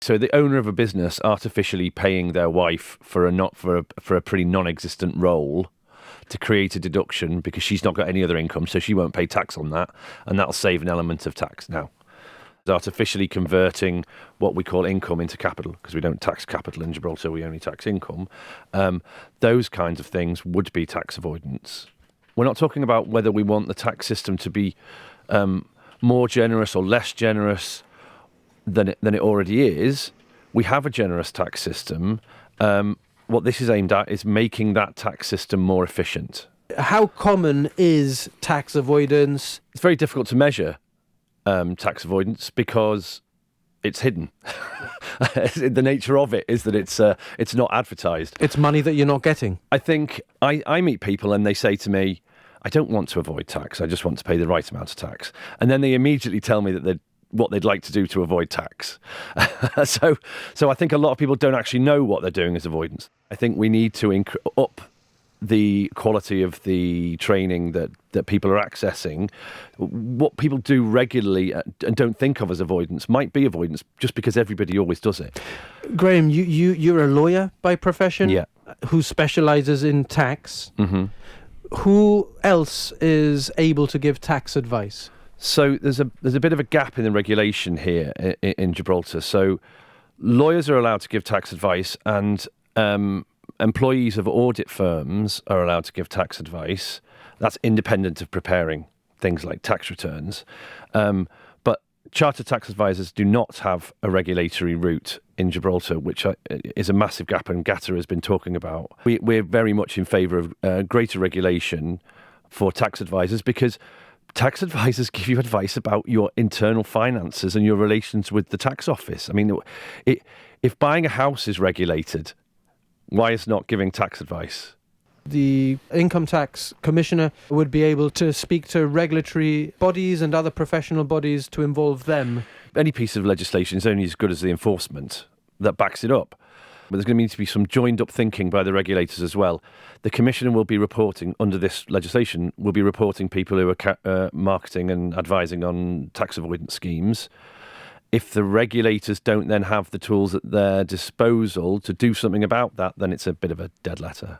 So the owner of a business artificially paying their wife for a pretty non-existent role to create a deduction because she's not got any other income, so she won't pay tax on that, and that'll save an element of tax. Now, artificially converting what we call income into capital, because we don't tax capital in Gibraltar, we only tax income. Those kinds of things would be tax avoidance. We're not talking about whether we want the tax system to be more generous or less generous than it already is. We have a generous tax system. What this is aimed at is making that tax system more efficient. How common is tax avoidance? It's very difficult to measure tax avoidance because it's hidden. The nature of it is that it's not advertised. It's money that you're not getting. I think I meet people and they say to me, I don't want to avoid tax, I just want to pay the right amount of tax. And then they immediately tell me that what they'd like to do to avoid tax. So I think a lot of people don't actually know what they're doing as avoidance. I think we need to up the quality of the training that people are accessing. What people do regularly and don't think of as avoidance might be avoidance just because everybody always does it. Grahame, you're a lawyer by profession, yeah, who specialises in tax. Mm-hmm. Who else is able to give tax advice? So there's a bit of a gap in the regulation here in Gibraltar. So lawyers are allowed to give tax advice, and employees of audit firms are allowed to give tax advice. That's independent of preparing things like tax returns. But chartered tax advisors do not have a regulatory route in Gibraltar, which is a massive gap, and GATA has been talking about. We're very much in favour of greater regulation for tax advisors, because tax advisors give you advice about your internal finances and your relations with the tax office. I mean, if buying a house is regulated, why is not giving tax advice? The income tax commissioner would be able to speak to regulatory bodies and other professional bodies to involve them. Any piece of legislation is only as good as the enforcement that backs it up. But there's going to need to be some joined up thinking by the regulators as well. The commissioner will be reporting, under this legislation, will be reporting people who are marketing and advising on tax avoidance schemes. If the regulators don't then have the tools at their disposal to do something about that, then it's a bit of a dead letter.